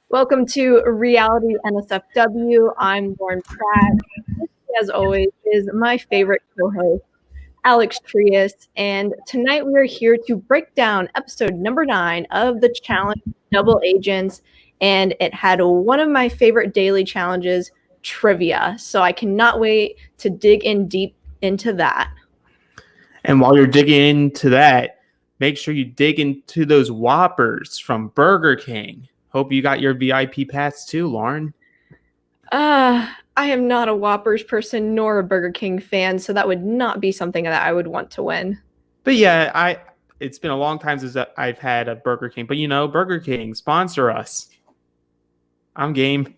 Welcome to Reality NSFW. I'm Lauren Pratt. This, as always, is my favorite co-host, Alex Trias. And tonight we are here to break down episode number 9 of the challenge Double Agents. And it had one of my favorite daily challenges, trivia. So I cannot wait to dig in deep into that. And while you're digging into that, make sure you dig into those Whoppers from Burger King. Hope you got your VIP pass too, Lauren. I am not a Whoppers person nor a Burger King fan, so that would not be something that I would want to win. But yeah, it's been a long time since I've had a Burger King. But Burger King, sponsor us. I'm game.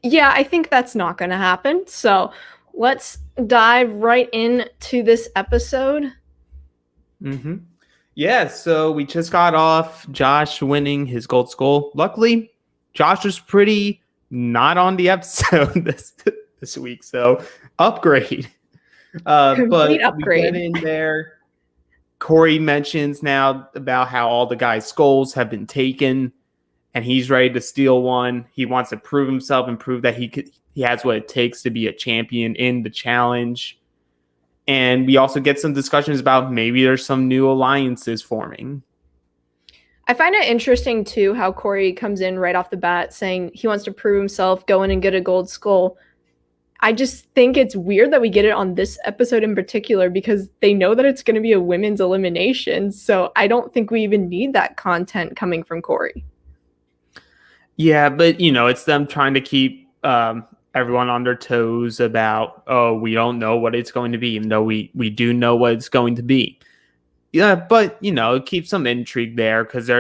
Yeah, I think that's not going to happen. So let's dive right into this episode. Mm-hmm. Yeah, so we just got off Josh winning his gold skull. Luckily, Josh was pretty not on the episode this week, so upgrade. But upgrade. We get in there. Corey mentions now about how all the guys' skulls have been taken, and he's ready to steal one. He wants to prove himself and prove that he has what it takes to be a champion in the challenge. And we also get some discussions about maybe there's some new alliances forming. I find it interesting, too, how Corey comes in right off the bat saying he wants to prove himself, go in and get a gold skull. I just think it's weird that we get it on this episode in particular because they know that it's going to be a women's elimination. So I don't think we even need that content coming from Corey. Yeah, but, it's them trying to keep everyone on their toes about, we don't know what it's going to be, even though we do know what it's going to be. Yeah, but, it keeps some intrigue there because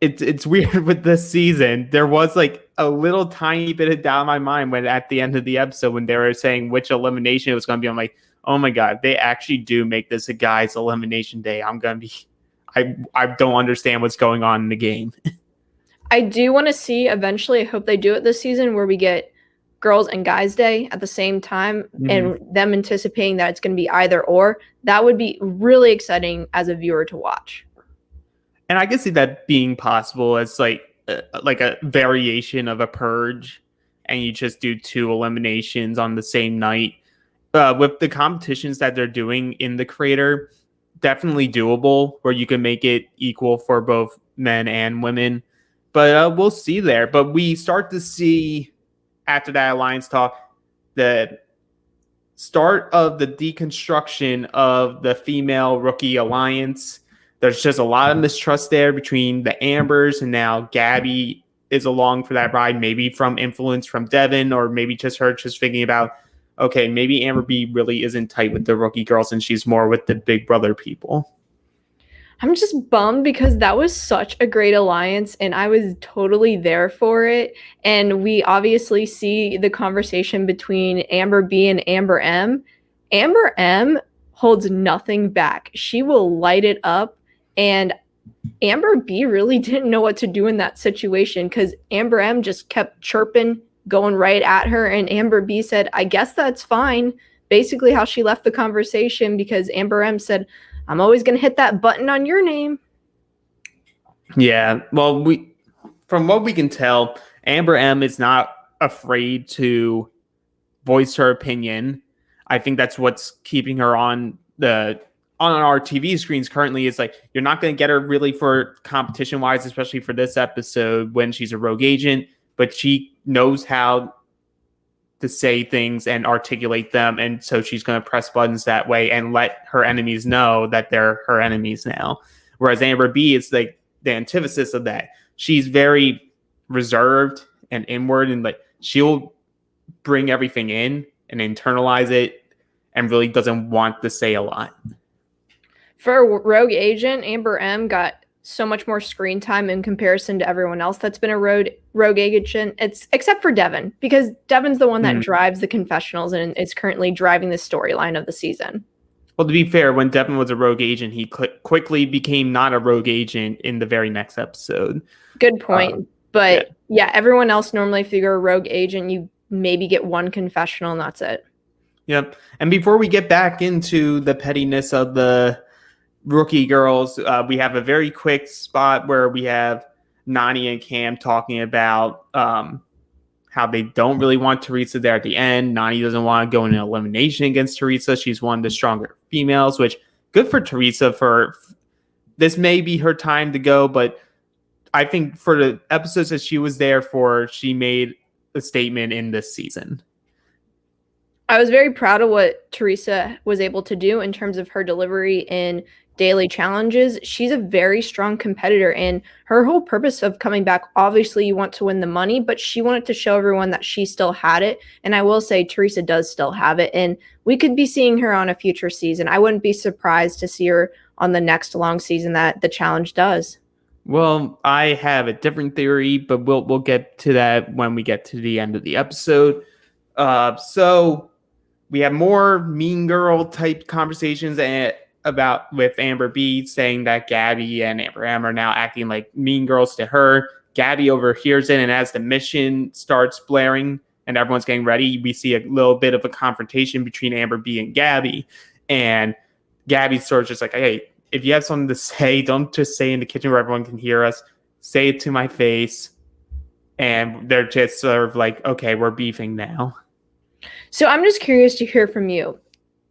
it's weird with this season. There was like a little tiny bit of doubt in my mind when at the end of the episode when they were saying which elimination it was going to be. I'm like, oh my God, they actually do make this a guy's elimination day. I don't understand what's going on in the game. I do want to see eventually, I hope they do it this season, where we get girls and guys day at the same time and them anticipating that it's going to be either or. That would be really exciting as a viewer to watch. And I can see that being possible as like a variation of a purge, and you just do 2 eliminations on the same night. With the competitions that they're doing in the creator, definitely doable where you can make it equal for both men and women. But we'll see there. But we start to see, after that alliance talk, the start of the deconstruction of the female rookie alliance. There's just a lot of mistrust there between the Ambers, and now Gabby is along for that ride, maybe from influence from Devin, or maybe just her just thinking about, okay, maybe Amber B really isn't tight with the rookie girls and she's more with the big brother people. I'm just bummed because that was such a great alliance and I was totally there for it. And we obviously see the conversation between Amber B and Amber M. Amber M holds nothing back. She will light it up. And Amber B really didn't know what to do in that situation because Amber M just kept chirping, going right at her. And Amber B said, I guess that's fine. Basically how she left the conversation because Amber M said, I'm always going to hit that button on your name. Yeah, well, from what we can tell, Amber M is not afraid to voice her opinion. I think that's what's keeping her on our TV screens currently. Is like, you're not going to get her really for competition wise, especially for this episode when she's a rogue agent, but she knows how to say things and articulate them, and so she's going to press buttons that way and let her enemies know that they're her enemies now. Whereas Amber B is like the antithesis of that. She's very reserved and inward, and like she'll bring everything in and internalize it and really doesn't want to say a lot. For a rogue agent, Amber M got so much more screen time in comparison to everyone else that's been a rogue agent. It's except for Devin, because Devin's the one that drives the confessionals and is currently driving the storyline of the season. Well, to be fair, when Devin was a rogue agent, he quickly became not a rogue agent in the very next episode. Good point. But yeah, everyone else normally, if you're a rogue agent, you maybe get one confessional and that's it. Yep. And before we get back into the pettiness of the rookie girls, we have a very quick spot where we have Nani and Cam talking about how they don't really want Teresa there at the end. Nani doesn't want to go in an elimination against Teresa. She's one of the stronger females, which good for Teresa for this may be her time to go, but I think for the episodes that she was there for, she made a statement in this season. I was very proud of what Teresa was able to do in terms of her delivery in daily challenges. She's a very strong competitor, and her whole purpose of coming back, obviously you want to win the money, but she wanted to show everyone that she still had it. And I will say Teresa does still have it, and we could be seeing her on a future season. I wouldn't be surprised to see her on the next long season that the challenge does. Well, I have a different theory, but we'll get to that when we get to the end of the episode. So we have more Mean Girl type conversations about with Amber B saying that Gabby and Amber M are now acting like mean girls to her. Gabby overhears it, and as the mission starts blaring and everyone's getting ready, we see a little bit of a confrontation between Amber B and Gabby. And Gabby's sort of just like, hey, if you have something to say, don't just say in the kitchen where everyone can hear us. Say it to my face. And they're just sort of like, okay, we're beefing now. So I'm just curious to hear from you.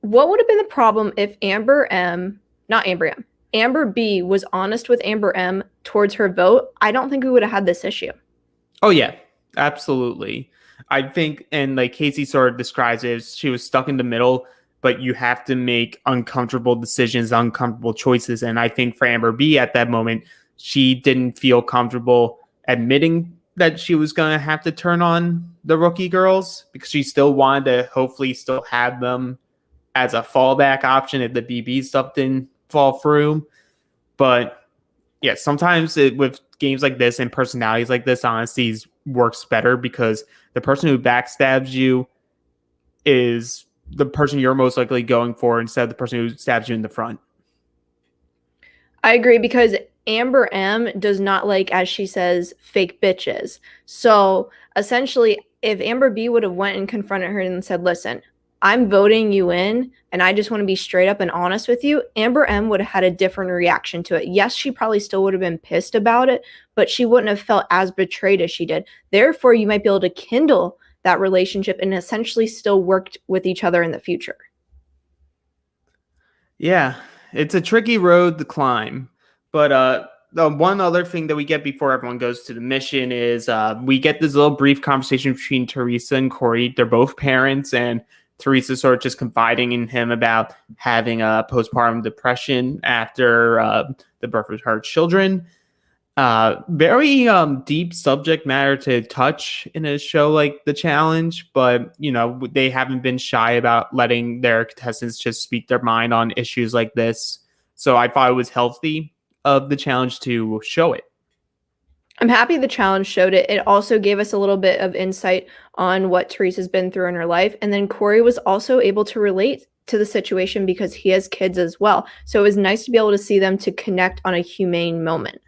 What would have been the problem if not Amber M, Amber B was honest with Amber M towards her vote? I don't think we would have had this issue. Oh, yeah, absolutely. I think, and like Casey sort of describes it, as she was stuck in the middle, but you have to make uncomfortable decisions, uncomfortable choices. And I think for Amber B at that moment, she didn't feel comfortable admitting that she was going to have to turn on the rookie girls because she still wanted to hopefully still have them as a fallback option if the BB stuff didn't fall through. But yeah, sometimes with games like this and personalities like this, honesty works better because the person who backstabs you is the person you're most likely going for instead of the person who stabs you in the front. I agree because Amber M does not like, as she says, fake bitches. So essentially, if Amber B would have went and confronted her and said, listen, I'm voting you in and I just want to be straight up and honest with you, Amber M would have had a different reaction to it. Yes, she probably still would have been pissed about it, but she wouldn't have felt as betrayed as she did. Therefore, you might be able to kindle that relationship and essentially still work with each other in the future. Yeah, it's a tricky road to climb. But the one other thing that we get before everyone goes to the mission is we get this little brief conversation between Teresa and Corey. They're both parents, and Teresa sort of just confiding in him about having a postpartum depression after the birth of her children. Very deep subject matter to touch in a show like The Challenge, but you know they haven't been shy about letting their contestants just speak their mind on issues like this. So I thought it was healthy of The Challenge to show it. I'm happy the challenge showed it. It also gave us a little bit of insight on what Teresa's been through in her life. And then Corey was also able to relate to the situation because he has kids as well. So it was nice to be able to see them to connect on a humane moment.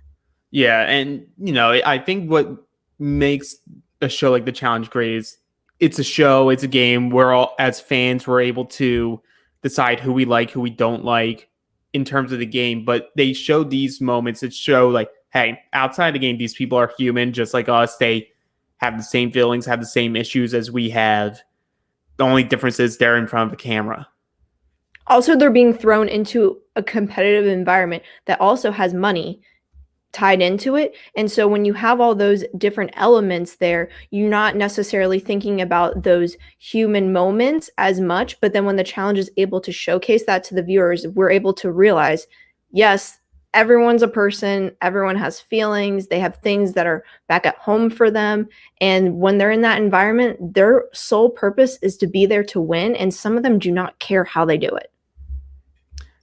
Yeah, and you know, I think what makes a show like The Challenge great is it's a show, it's a game. We're all as fans, we're able to decide who we like, who we don't like in terms of the game. But they show these moments that show like, hey, outside the game, these people are human, just like us. They have the same feelings, have the same issues as we have. The only difference is they're in front of the camera. Also, they're being thrown into a competitive environment that also has money tied into it. And so when you have all those different elements there, you're not necessarily thinking about those human moments as much. But then when the challenge is able to showcase that to the viewers, we're able to realize, yes, everyone's a person, everyone has feelings, they have things that are back at home for them. And when they're in that environment, their sole purpose is to be there to win. And some of them do not care how they do it.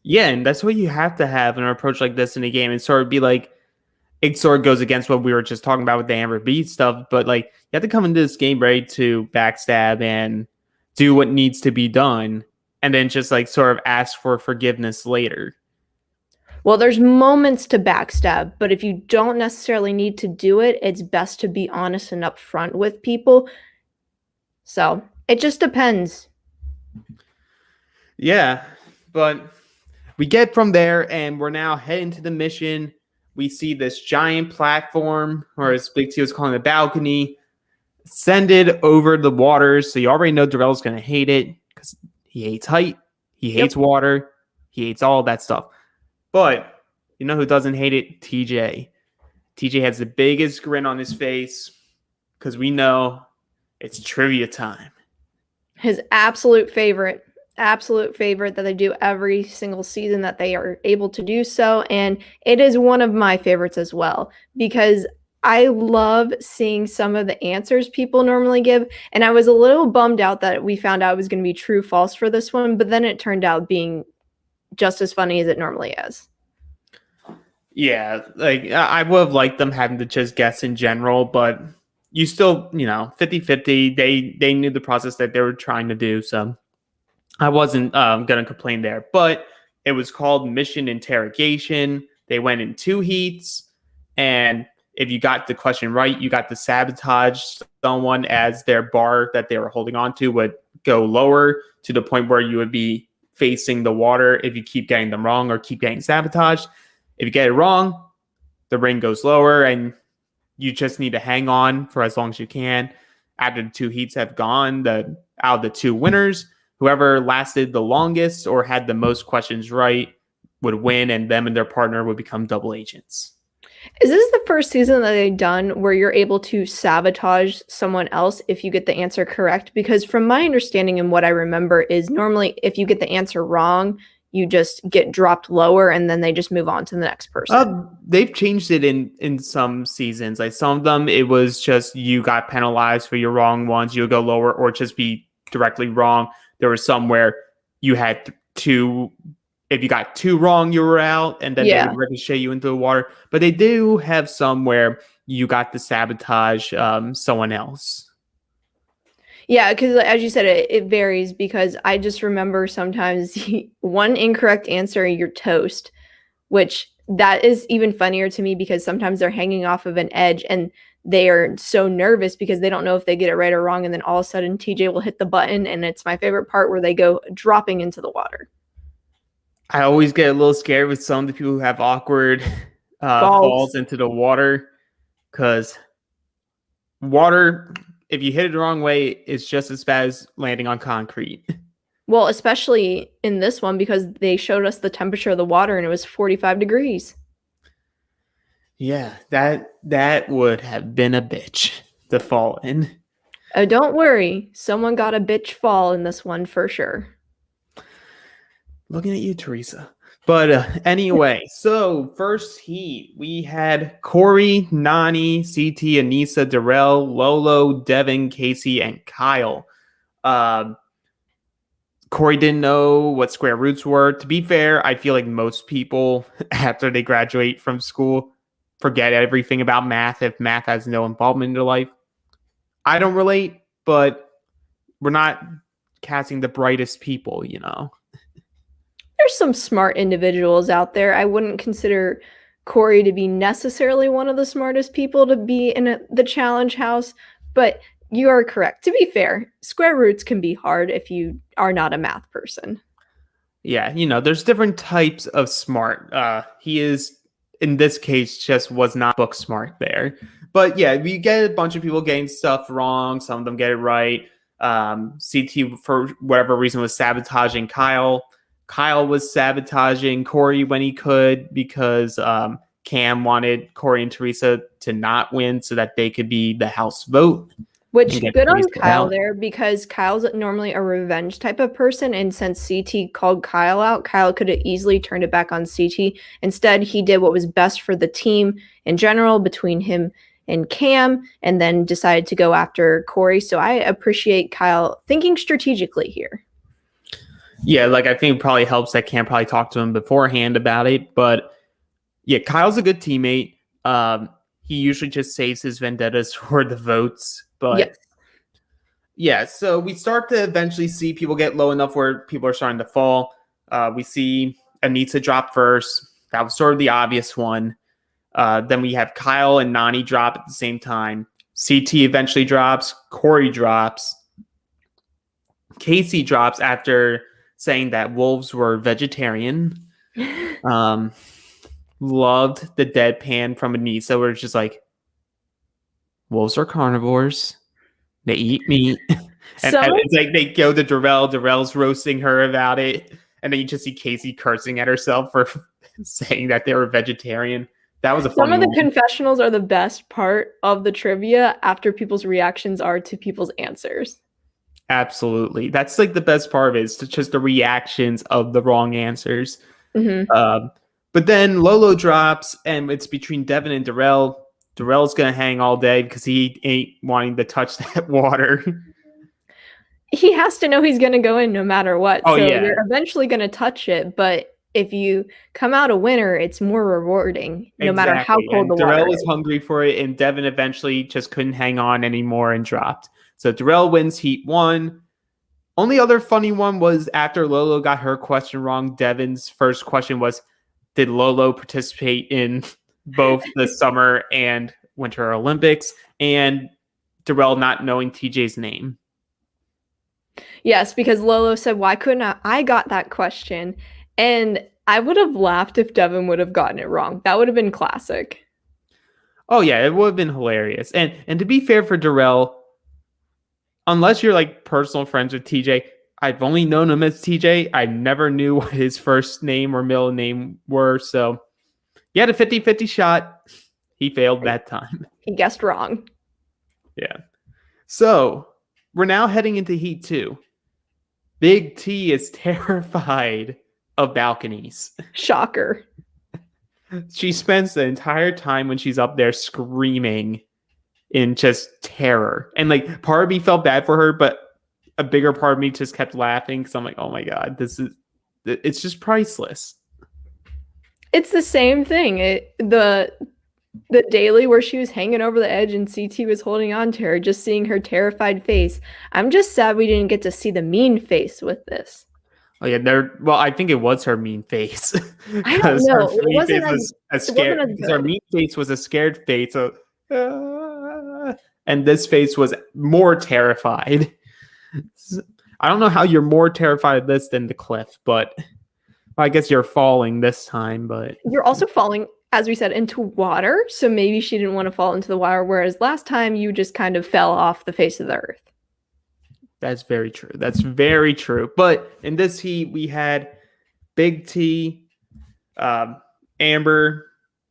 Yeah, and that's what you have to have in an approach like this in a game and sort of be like, it sort of goes against what we were just talking about with the Amber B stuff, but like you have to come into this game ready to backstab and do what needs to be done, and then just like sort of ask for forgiveness later. Well, there's moments to backstab, but if you don't necessarily need to do it, it's best to be honest and upfront with people. So it just depends. Yeah, but we get from there, and we're now heading to the mission. we see this giant platform, or as Big T was calling the balcony, ascended over the water. So you already know Darrell's going to hate it because he hates height, he hates water, he hates all that stuff. But you know who doesn't hate it? TJ. TJ has the biggest grin on his face because we know it's trivia time. His absolute favorite that they do every single season that they are able to do so. And it is one of my favorites as well because I love seeing some of the answers people normally give. And I was a little bummed out that we found out it was going to be true false for this one, but then it turned out being just as funny as it normally is. Yeah, like I would have liked them having to just guess in general, but you still, 50-50. They knew the process that they were trying to do, so I wasn't going to complain there. But it was called Mission Interrogation. They went in 2 heats, and if you got the question right, you got to sabotage someone as their bar that they were holding on to would go lower to the point where you would be facing the water if you keep getting them wrong or keep getting sabotaged. If you get it wrong, the ring goes lower, and you just need to hang on for as long as you can. After the 2 heats have gone, out of the 2 winners, whoever lasted the longest or had the most questions right would win, and them and their partner would become double agents. Is this the first season that they've done where you're able to sabotage someone else if you get the answer correct? Because from my understanding and what I remember is normally if you get the answer wrong, you just get dropped lower and then they just move on to the next person. They've changed it in some seasons. Like some of them, it was just you got penalized for your wrong ones. You would go lower or just be directly wrong. There was some where you had 2. If you got 2 wrong, you were out, and then they would ricochet you into the water. But they do have some where you got to sabotage someone else. Yeah, because as you said, it varies because I just remember sometimes one incorrect answer, you're toast, which that is even funnier to me because sometimes they're hanging off of an edge and they are so nervous because they don't know if they get it right or wrong. And then all of a sudden TJ will hit the button and it's my favorite part where they go dropping into the water. I always get a little scared with some of the people who have awkward falls into the water because water, if you hit it the wrong way, it's just as bad as landing on concrete. Well, especially in this one because they showed us the temperature of the water and it was 45 degrees. Yeah, that would have been a bitch to fall in. Oh, don't worry. Someone got a bitch fall in this one for sure. Looking at you, Teresa. But anyway, so first heat, we had Corey, Nani, CT, Anissa, Darrell, Lolo, Devin, Casey, and Kyle. Corey didn't know what square roots were. To be fair, I feel like most people, after they graduate from school, forget everything about math if math has no involvement in their life. I don't relate, but we're not casting the brightest people, There's some smart individuals out there. I wouldn't consider Corey to be necessarily one of the smartest people to be in the challenge house, but you are correct. To be fair, square roots can be hard if you are not a math person. Yeah, there's different types of smart. He is, in this case, just was not book smart there. But yeah, we get a bunch of people getting stuff wrong. Some of them get it right. CT, for whatever reason, was sabotaging Kyle. Kyle was sabotaging Corey when he could because Cam wanted Corey and Teresa to not win so that they could be the house vote. Which, good on Kyle there because Kyle's normally a revenge type of person. And since CT called Kyle out, Kyle could have easily turned it back on CT. Instead, he did what was best for the team in general between him and Cam and then decided to go after Corey. So I appreciate Kyle thinking strategically here. Yeah, like I think it probably helps that Cam probably talked to him beforehand about it. But yeah, Kyle's a good teammate. He usually just saves his vendettas for the votes. But yeah, so we start to eventually see people get low enough where people are starting to fall. We see Anita drop first. That was sort of the obvious one. Then we have Kyle and Nani drop at the same time. CT eventually drops. Corey drops. Casey drops after saying that wolves were vegetarian. loved the deadpan from Anissa where it's just like, wolves are carnivores. They eat meat. And Some of it's like they go to Darrell. Darrell's roasting her about it. And then you just see Casey cursing at herself for saying that they were vegetarian. That was a some funny of the one. confessionals are the best part of the trivia after people's reactions are to people's answers. Absolutely. That's like the best part of it is just the reactions of the wrong answers. Hmm. Um, but then Lolo drops, and it's between Devin and Darrell. Darrell's going to hang all day because he ain't wanting to touch that water. He has to know he's going to go in no matter what. Oh, So yeah. you're eventually going to touch it. But if you come out a winner, it's more rewarding no matter how Exactly. cold And the water Darrell was is. hungry for it, and Devin eventually just couldn't hang on anymore and dropped. So Darrell wins Heat 1. Only other funny one was after Lolo got her question wrong, Devin's first question was, did Lolo participate in both the Summer and Winter Olympics? And Darrell not knowing TJ's name. Yes, because Lolo said, why couldn't I got that question? And I would have laughed if Devin would have gotten it wrong. That would have been classic. Oh yeah, it would have been hilarious. And to be fair for Darrell, unless you're like personal friends with TJ, I've only known him as TJ. I never knew what his first name or middle name were. So he had a 50-50 shot. He failed that time. He guessed wrong. Yeah. So we're now heading into Heat 2. Big T is terrified of balconies. Shocker. She spends the entire time when she's up there screaming in just terror. And like part of me felt bad for her, but a bigger part of me just kept laughing because I'm like, oh my God, it's just priceless. It's the same thing. The daily where she was hanging over the edge and CT was holding on to her, just seeing her terrified face. I'm just sad we didn't get to see the mean face with this. Oh yeah, well, I think it was her mean face. I don't Because her know. It mean wasn't face was a it wasn't scared as because her good. mean face was a scared face. So, and this face was more terrified. I don't know how you're more terrified of this than the cliff, but I guess you're falling this time, but You're also falling, as we said, into water, so maybe she didn't want to fall into the water, whereas last time you just kind of fell off the face of the earth. that's very true. That's very true. But in this heat, we had Big T, Amber,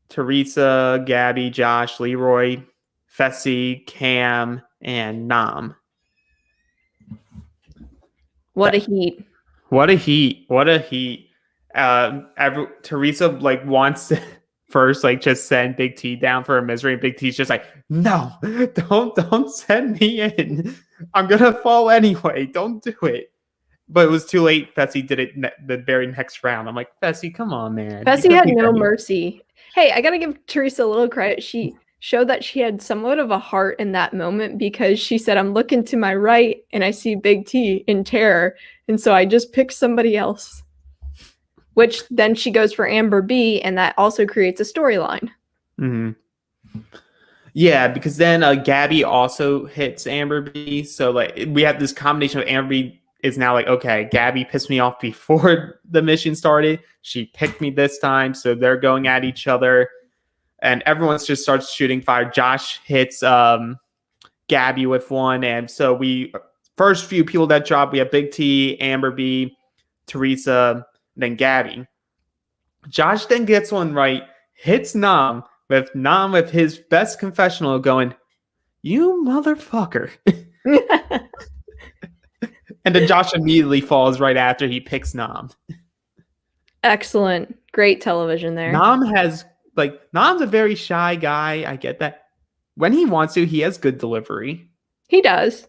Teresa, Gabby, Josh, Leroy, Fessy, Cam, and Nam. What a heat. What a heat. What a heat. Teresa like wants to first like just send Big T down for a misery. And Big T's just like, no, don't send me in. I'm gonna fall anyway. Don't do it. But it was too late. Fessy did it the very next round. I'm like, Fessy, come on, man. Fessy had no mercy. Hey, I gotta give Teresa a little credit. She showed that she had somewhat of a heart in that moment because she said, I'm looking to my right and I see Big T in terror. And so I just picked somebody else. Which then she goes for Amber B, and that also creates a storyline. Mm-hmm. Yeah, because then Gabby also hits Amber B. So like we have this combination of Amber B is now like, okay, Gabby pissed me off before the mission started. She picked me this time, so they're going at each other, and everyone just starts shooting fire. Josh hits Gabby with one, and so we first few people that drop, we have Big T, Amber B, Teresa, then Gabby. Josh then gets one right, hits Nam with his best confessional going, you motherfucker. And then Josh immediately falls right after he picks Nam. Excellent. Great television there. Nam's a very shy guy. I get that. When he wants to, he has good delivery. He does.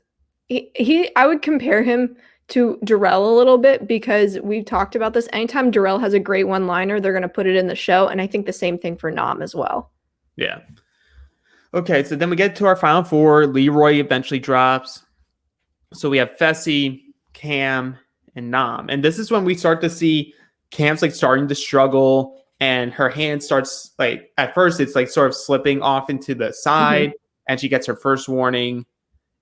I would compare him to Darrell a little bit because we've talked about this. Anytime Darrell has a great one-liner, they're going to put it in the show. And I think the same thing for Nam as well. Yeah. Okay, so then we get to our final four. Leroy eventually drops. So we have Fessy, Cam, and Nam. And this is when we start to see Cam's like starting to struggle and her hand starts like at first it's like sort of slipping off into the side and she gets her first warning.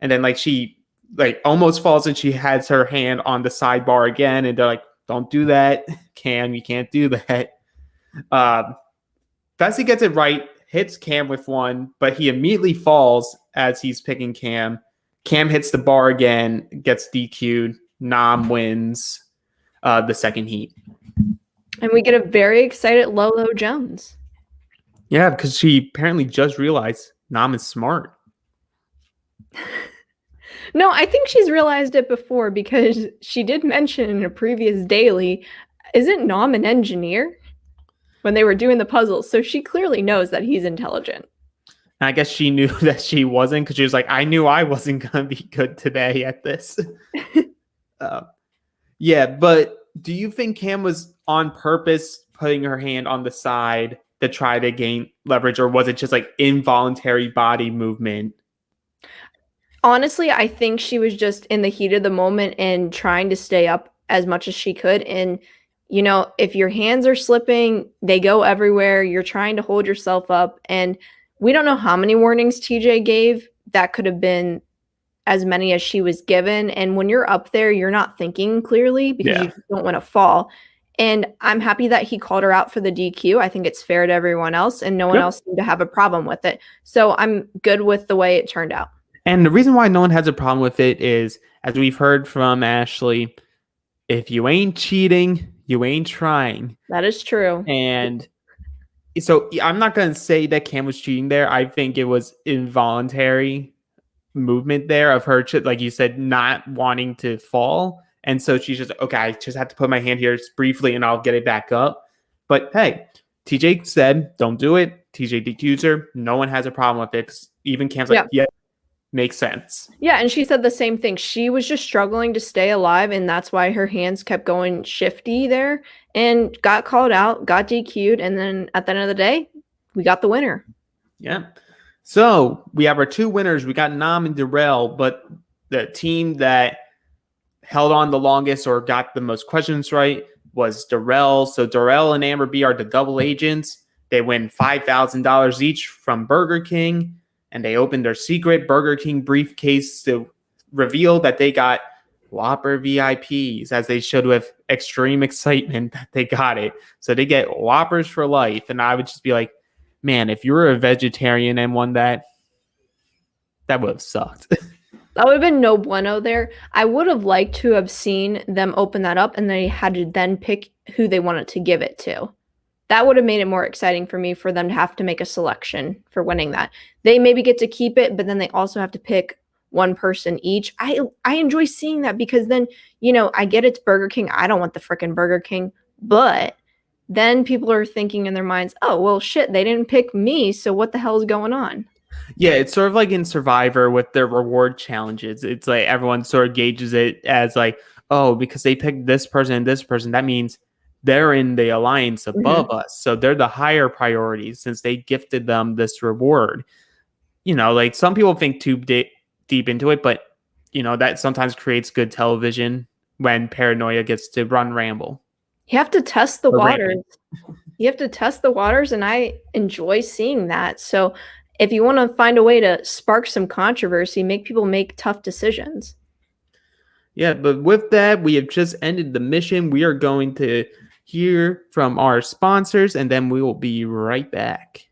And then like she like almost falls and she has her hand on the sidebar again. And they're like, don't do that, Cam, you can't do that. Fessy gets it right, hits Cam with one, but he immediately falls as he's picking Cam. Cam hits the bar again, gets DQ'd. Nam wins the second heat. And we get a very excited Lolo Jones. Yeah, because she apparently just realized Nam is smart. No, I think she's realized it before because she did mention in a previous daily, isn't Nam an engineer? When they were doing the puzzles. So she clearly knows that he's intelligent. And I guess she knew that she wasn't because she was like, I knew I wasn't going to be good today at this. Yeah, but do you think Cam was on purpose putting her hand on the side to try to gain leverage, or was it just like involuntary body movement? Honestly, I think she was just in the heat of the moment and trying to stay up as much as she could. And, you know, if your hands are slipping, they go everywhere. You're trying to hold yourself up. And we don't know how many warnings TJ gave. That could have been as many as she was given. And when you're up there, you're not thinking clearly because you don't want to fall. And I'm happy that he called her out for the DQ. I think it's fair to everyone else, and no one else seemed to have a problem with it. So I'm good with the way it turned out. And the reason why no one has a problem with it is, as we've heard from Ashley, if you ain't cheating, you ain't trying. That is true. And so I'm not going to say that Cam was cheating there. I think it was involuntary movement there of her, like you said, not wanting to fall. And so she's just, okay, I just have to put my hand here just briefly and I'll get it back up. But hey, TJ said, don't do it. TJ DQs her. No one has a problem with it. Even Cam's like, yeah, makes sense. Yeah, and she said the same thing. She was just struggling to stay alive, and that's why her hands kept going shifty there and got called out, got DQ'd, and then at the end of the day, we got the winner. Yeah. So we have our two winners. We got Nam and Darrell, but the team that held on the longest or got the most questions right was Darrell. So Darrell and Amber B are the double agents. They win $5,000 each from Burger King, and they opened their secret Burger King briefcase to reveal that they got Whopper VIPs, as they showed with extreme excitement that they got it. So they get Whoppers for life. And I would just be like, man, if you were a vegetarian and won that, that would have sucked. That would have been no bueno there. I would have liked to have seen them open that up and they had to then pick who they wanted to give it to. That would have made it more exciting for me for them to have to make a selection for winning that. They maybe get to keep it, but then they also have to pick one person each. I enjoy seeing that because then, you know, I get it's Burger King. I don't want the frickin' Burger King, but then people are thinking in their minds, oh, well, shit, they didn't pick me, so what the hell is going on? Yeah, it's sort of like in Survivor with their reward challenges. It's like everyone sort of gauges it as like, oh, because they picked this person and this person, that means they're in the alliance above us. So they're the higher priorities since they gifted them this reward. You know, like some people think too deep into it, but, you know, that sometimes creates good television when paranoia gets to run ramble. You have to test the waters. You have to test the waters, and I enjoy seeing that. So if you want to find a way to spark some controversy, make people make tough decisions. Yeah, but with that, we have just ended the mission. We are going to hear from our sponsors, and then we will be right back.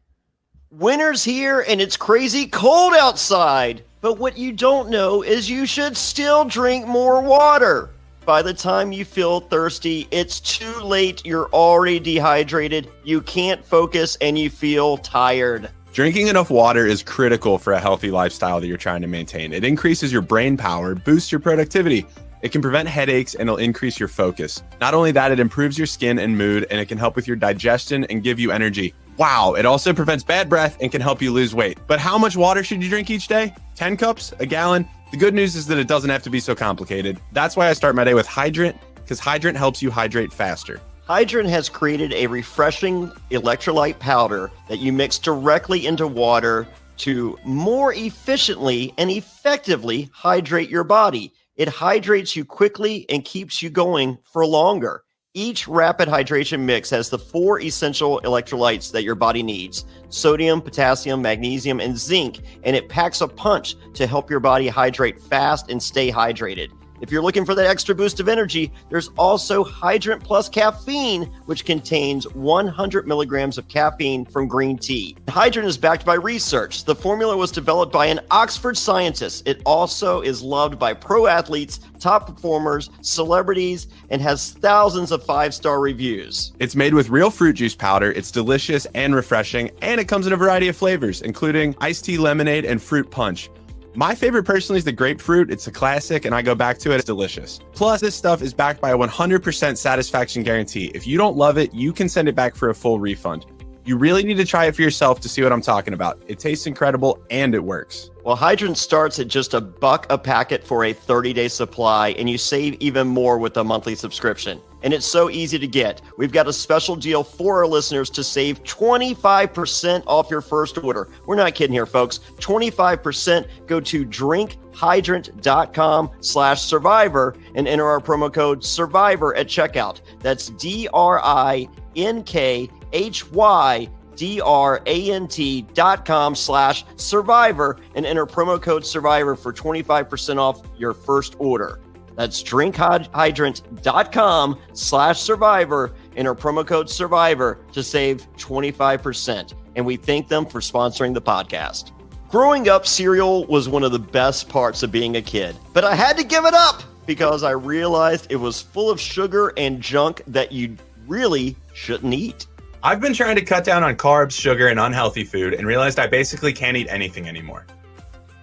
Winter's here, and it's crazy cold outside. But what you don't know is you should still drink more water. By the time you feel thirsty, it's too late. You're already dehydrated. You can't focus, and you feel tired. Drinking enough water is critical for a healthy lifestyle that you're trying to maintain. It increases your brain power, boosts your productivity. It can prevent headaches, and it'll increase your focus. Not only that, it improves your skin and mood, and it can help with your digestion and give you energy. Wow, it also prevents bad breath and can help you lose weight. But how much water should you drink each day? 10 cups? A gallon? The good news is that it doesn't have to be so complicated. That's why I start my day with Hydrant, because Hydrant helps you hydrate faster. Hydrant has created a refreshing electrolyte powder that you mix directly into water to more efficiently and effectively hydrate your body. It hydrates you quickly and keeps you going for longer. Each rapid hydration mix has the 4 essential electrolytes that your body needs: sodium, potassium, magnesium, and zinc, and it packs a punch to help your body hydrate fast and stay hydrated. If you're looking for that extra boost of energy, there's also Hydrant Plus Caffeine, which contains 100 milligrams of caffeine from green tea. Hydrant is backed by research. The formula was developed by an Oxford scientist. It also is loved by pro athletes, top performers, celebrities, and has thousands of 5-star reviews. It's made with real fruit juice powder. It's delicious and refreshing, and it comes in a variety of flavors, including iced tea, lemonade, and fruit punch. My favorite personally is the grapefruit. It's a classic and I go back to it. It's delicious. Plus, this stuff is backed by a 100% satisfaction guarantee. If you don't love it, you can send it back for a full refund. You really need to try it for yourself to see what I'm talking about. It tastes incredible and it works. Well, Hydrant starts at just $1 a packet for a 30-day supply, and you save even more with a monthly subscription. And it's so easy to get. We've got a special deal for our listeners to save 25% off your first order. We're not kidding here, folks. 25%. Go to drinkhydrant.com/survivor and enter our promo code SURVIVOR at checkout. That's drinkhydrant.com/survivor and enter promo code SURVIVOR for 25% off your first order. That's drinkhydrant.com/survivor. Enter promo code SURVIVOR to save 25%. And we thank them for sponsoring the podcast. Growing up, cereal was one of the best parts of being a kid, but I had to give it up because I realized it was full of sugar and junk that you really shouldn't eat. I've been trying to cut down on carbs, sugar, and unhealthy food and realized I basically can't eat anything anymore.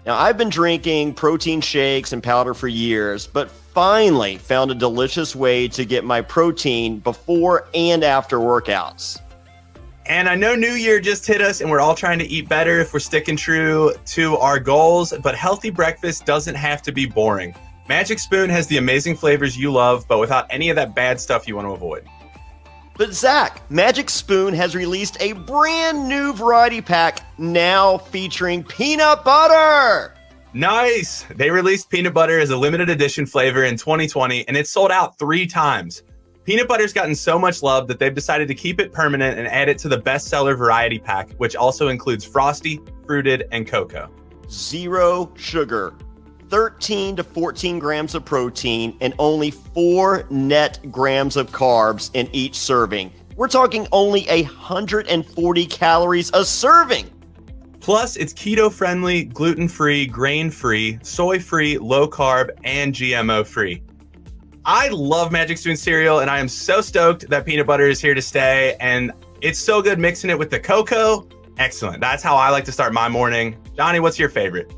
Now, I've been drinking protein shakes and powder for years, but finally found a delicious way to get my protein before and after workouts. And I know New Year just hit us and we're all trying to eat better if we're sticking true to our goals, but healthy breakfast doesn't have to be boring. Magic Spoon has the amazing flavors you love, but without any of that bad stuff you want to avoid. But Zack, Magic Spoon has released a brand new variety pack now featuring peanut butter. Nice! They released peanut butter as a limited edition flavor in 2020, and it's sold out 3 times. Peanut butter's gotten so much love that they've decided to keep it permanent and add it to the bestseller variety pack, which also includes frosty, fruited, and cocoa. 0 sugar, 13 to 14 grams of protein, and only 4 net grams of carbs in each serving. We're talking only 140 calories a serving. Plus, it's keto-friendly, gluten-free, grain-free, soy-free, low-carb, and GMO-free. I love Magic Spoon cereal, and I am so stoked that peanut butter is here to stay, and it's so good mixing it with the cocoa. Excellent. That's how I like to start my morning. Johnny, what's your favorite?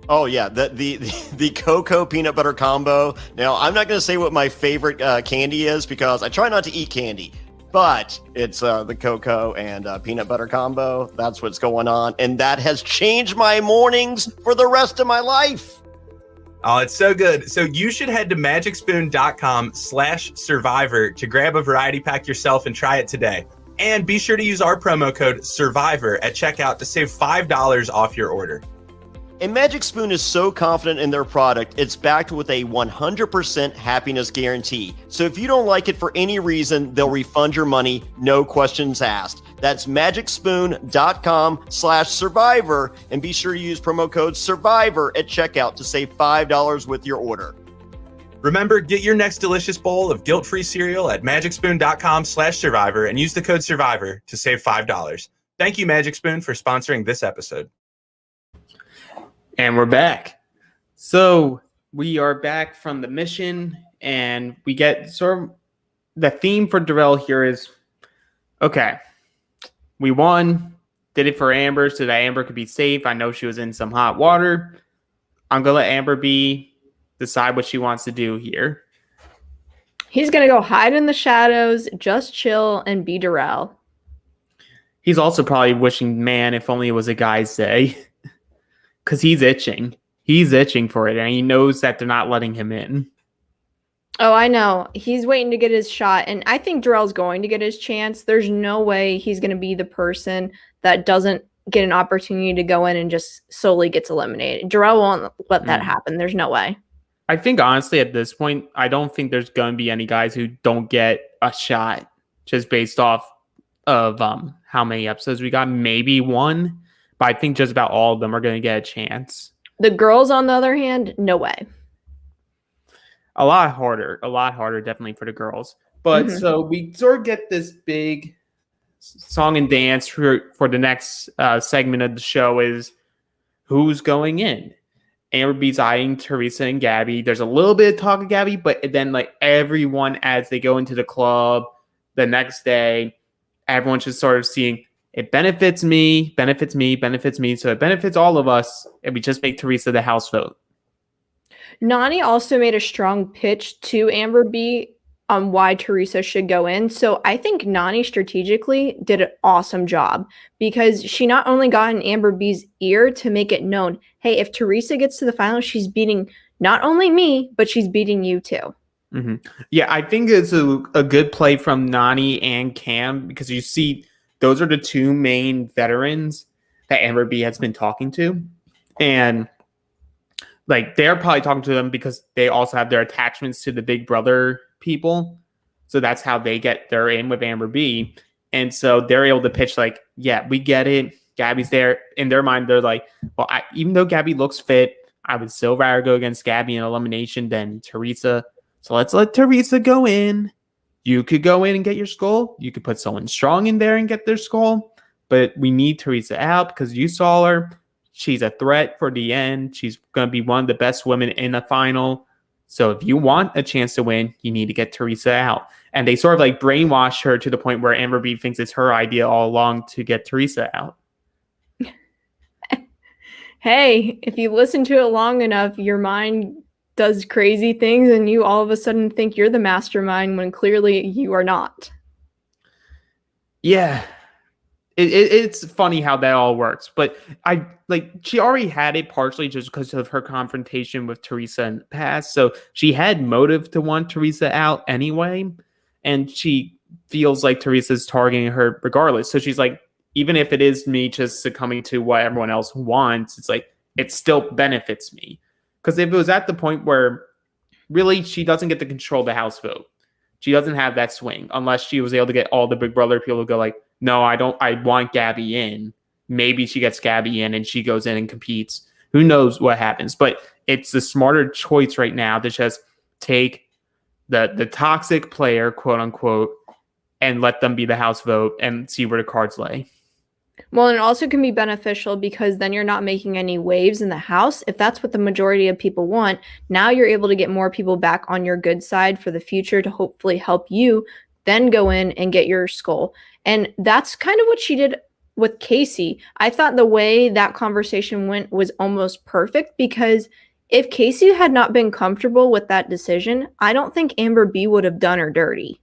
Oh, yeah, the cocoa peanut butter combo. Now, I'm not going to say what my favorite candy is because I try not to eat candy, but it's the cocoa and peanut butter combo. That's what's going on, and that has changed my mornings for the rest of my life. Oh, it's so good. So you should head to magicspoon.com/survivor to grab a variety pack yourself and try it today. And be sure to use our promo code SURVIVOR at checkout to save $5 off your order. And Magic Spoon is so confident in their product, it's backed with a 100% happiness guarantee. So if you don't like it for any reason, they'll refund your money, no questions asked. That's magicspoon.com/survivor, and be sure to use promo code SURVIVOR at checkout to save $5 with your order. Remember, get your next delicious bowl of guilt-free cereal at magicspoon.com/survivor and use the code SURVIVOR to save $5. Thank you, Magic Spoon, for sponsoring this episode. And we're back. So we are back from the mission, and we get sort of the theme for Darrell here is, okay, we won, did it for Amber so that Amber could be safe. I know she was in some hot water. I'm going to let Amber decide what she wants to do here. He's going to go hide in the shadows, just chill, and be Darrell. He's also probably wishing, man, if only it was a guy's day. Because he's itching. He's itching for it, and he knows that they're not letting him in. Oh, I know. He's waiting to get his shot, and I think Darrell's going to get his chance. There's no way he's going to be the person that doesn't get an opportunity to go in and just solely gets eliminated. Darrell won't let that happen. There's no way. I think, honestly, at this point, I don't think there's going to be any guys who don't get a shot just based off of how many episodes we got. Maybe one. But I think just about all of them are going to get a chance. The girls, on the other hand, no way. a lot harder, definitely for the girls. But Mhm. so we sort of get this big song and dance for the next segment of the show is who's going in. Amber B's eyeing Teresa and Gabby. There's a little bit of talk of Gabby, but then like everyone as they go into the club the next day, everyone's just sort of seeing it benefits me, benefits me, benefits me. So it benefits all of us, and we just make Teresa the house vote. Nani also made a strong pitch to Amber B on why Teresa should go in. So I think Nani strategically did an awesome job because she not only got in Amber B's ear to make it known, hey, if Teresa gets to the final, she's beating not only me, but she's beating you too. Mm-hmm. Yeah, I think it's a good play from Nani and Cam because you see those are the two main veterans that Amber B has been talking to. And like they're probably talking to them because they also have their attachments to the Big Brother people. So that's how they get their in with Amber B. And so they're able to pitch like, yeah, we get it. Gabby's there. In their mind, they're like, well, even though Gabby looks fit, I would still rather go against Gabby in elimination than Teresa. So let's let Teresa go in. You could go in and get your skull. You could put someone strong in there and get their skull. But we need Teresa out because you saw her. She's a threat for the end. She's going to be one of the best women in the final. So if you want a chance to win, you need to get Teresa out. And they sort of like brainwash her to the point where Amber B thinks it's her idea all along to get Teresa out. Hey, if you listen to it long enough, your mind does crazy things and you all of a sudden think you're the mastermind when clearly you are not. Yeah. It's funny how that all works, but I like she already had it partially just because of her confrontation with Teresa in the past. So she had motive to want Teresa out anyway, and she feels like Teresa's targeting her regardless. So she's like, even if it is me just succumbing to what everyone else wants, it's like it still benefits me. Because if it was at the point where really she doesn't get to control the House vote, she doesn't have that swing unless she was able to get all the Big Brother people to go like, no, I don't. I want Gabby in. Maybe she gets Gabby in and she goes in and competes. Who knows what happens? But it's the smarter choice right now to just take the toxic player, quote unquote, and let them be the house vote and see where the cards lay. Well, and it also can be beneficial because then you're not making any waves in the house. If that's what the majority of people want, now you're able to get more people back on your good side for the future to hopefully help you then go in and get your skull. And that's kind of what she did with Casey. I thought the way that conversation went was almost perfect because if Casey had not been comfortable with that decision, I don't think Amber B would have done her dirty.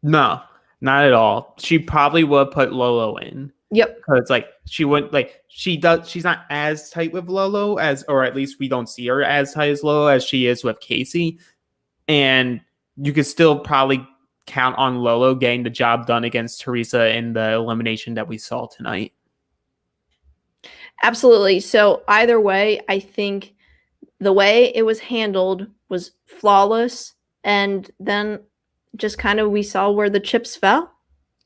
No, not at all. She probably would have put Lolo in. Yep. Because like she wouldn't like she's not as tight with Lolo as, or at least we don't see her as tight as Lolo as she is with Casey. And you could still probably count on Lolo getting the job done against Teresa in the elimination that we saw tonight. Absolutely. So either way, I think the way it was handled was flawless. And then just kind of we saw where the chips fell.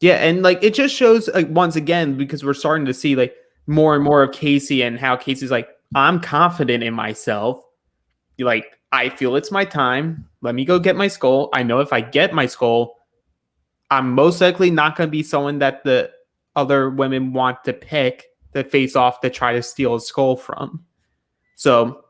Yeah, and like it just shows like once again because we're starting to see like more and more of Casey and how Casey's like, I'm confident in myself. Like I feel it's my time. Let me go get my skull. I know if I get my skull, I'm most likely not going to be someone that the other women want to pick to face off to try to steal a skull from. So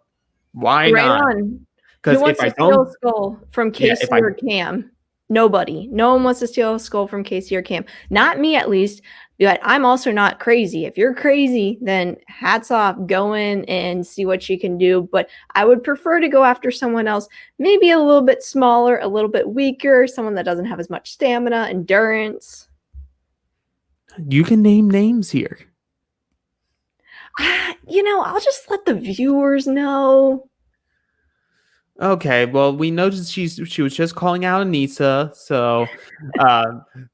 why Right not? on. Because Who wants if I to steal don't, a skull from Casey I or Cam? Nobody. No one wants to steal a skull from Casey or Cam. Not me, at least. But I'm also not crazy. If you're crazy, then hats off. Go in and see what you can do. But I would prefer to go after someone else, maybe a little bit smaller, a little bit weaker, someone that doesn't have as much stamina, endurance. you can name names here. I'll just let the viewers know. Okay, well, we know that she was just calling out Anissa, so,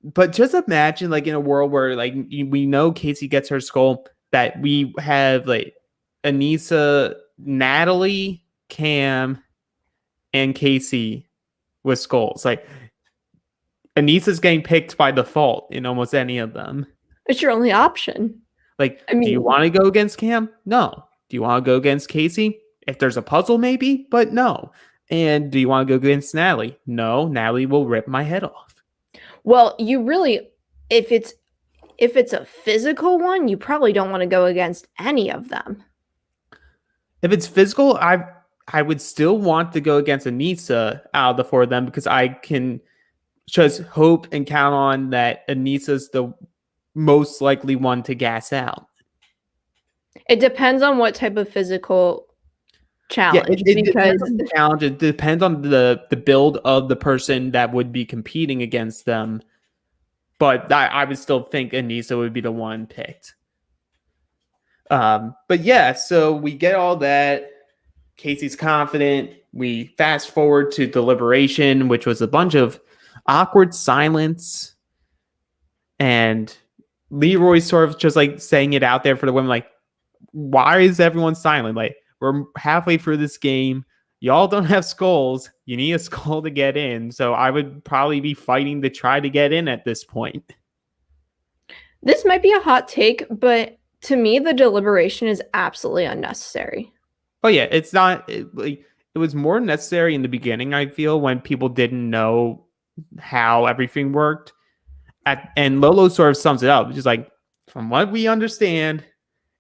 but just imagine like in a world where like we know Casey gets her skull, that we have like Anissa, Natalie, Cam, and Casey with skulls. Like Anissa's getting picked by default in almost any of them. It's your only option. Like, I mean, do you want to go against Cam? No. Do you want to go against Casey? If there's a puzzle, maybe, but no. And do you want to go against Natalie? No, Natalie will rip my head off. Well, you really, if it's a physical one, you probably don't want to go against any of them. If it's physical, I would still want to go against Anissa out of the four of them because I can just hope and count on that Anissa's the most likely one to gas out. It depends on what type of physical challenge. Yeah, it depends on the challenge. It depends on the build of the person that would be competing against them. But I would still think Anissa would be the one picked. But yeah, so we get all that. Casey's confident. We fast forward to Deliberation, which was a bunch of awkward silence. And Leroy sort of just like saying it out there for the women, like, why is everyone silent? Like, we're halfway through this game. Y'all don't have skulls. You need a skull to get in. So I would probably be fighting to try to get in at this point. This might be a hot take, but to me, the Deliberation is absolutely unnecessary. Oh yeah, it's not. It was more necessary in the beginning, I feel, when people didn't know how everything worked. And Lolo sort of sums it up, which is like, from what we understand,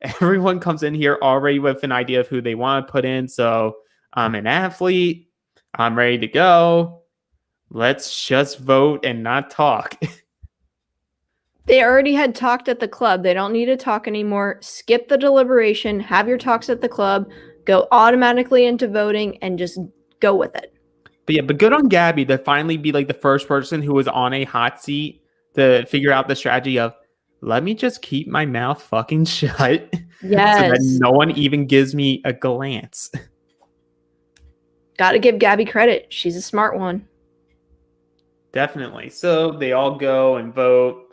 everyone comes in here already with an idea of who they want to put in. So I'm an athlete. I'm ready to go. Let's just vote and not talk. They already had talked at the club. They don't need to talk anymore. Skip the Deliberation. Have your talks at the club. Go automatically into voting and just go with it. But yeah, but good on Gabby to finally be like the first person who was on a hot seat to figure out the strategy of, let me just keep my mouth fucking shut. Yes. So that no one even gives me a glance. Got to give Gabby credit. She's a smart one. Definitely. So they all go and vote.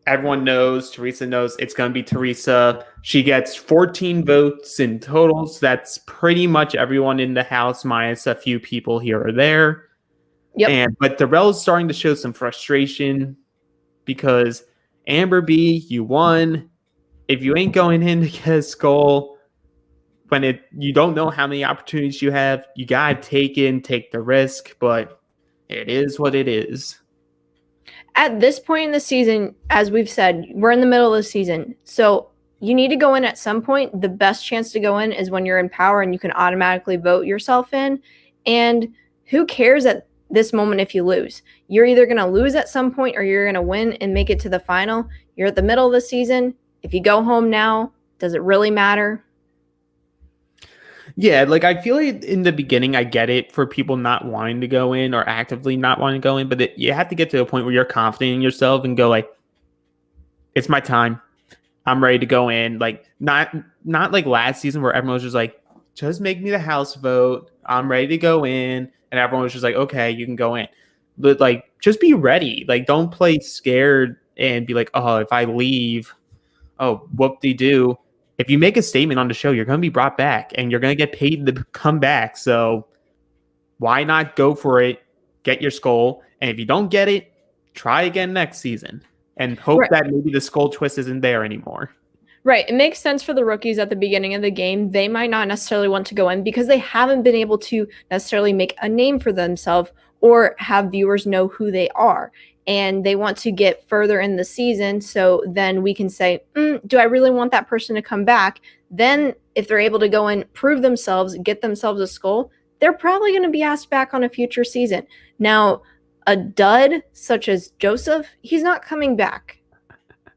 Everyone knows, Teresa knows it's going to be Teresa. She gets 14 votes in total. So that's pretty much everyone in the house minus a few people here or there. Yep. But Darrell's starting to show some frustration because Amber B, you won. If you ain't going in to get a skull, you don't know how many opportunities you have, you gotta take the risk, but it is what it is. At this point in the season, as we've said, we're in the middle of the season. So you need to go in at some point. The best chance to go in is when you're in power and you can automatically vote yourself in. And who cares at this moment if you lose? You're either going to lose at some point or you're going to win and make it to the final. You're at the middle of the season. If you go home now, does it really matter? Yeah, like I feel like in the beginning, I get it for people not wanting to go in or actively not wanting to go in, but you have to get to a point where you're confident in yourself and go like, it's my time. I'm ready to go in. Like not like last season where everyone was just like, just make me the house vote. I'm ready to go in. And everyone was just like, okay, you can go in. But like, just be ready. Like, don't play scared and be like, oh, if I leave, oh, whoop-de-doo. If you make a statement on the show, you're going to be brought back and you're going to get paid to come back. So why not go for it? Get your skull. And if you don't get it, try again next season and hope that maybe the skull twist isn't there anymore. Right. It makes sense for the rookies at the beginning of the game. They might not necessarily want to go in because they haven't been able to necessarily make a name for themselves or have viewers know who they are. And they want to get further in the season. So then we can say, do I really want that person to come back? Then if they're able to go in, prove themselves, get themselves a skull, they're probably going to be asked back on a future season. Now, a dud such as Joseph, he's not coming back.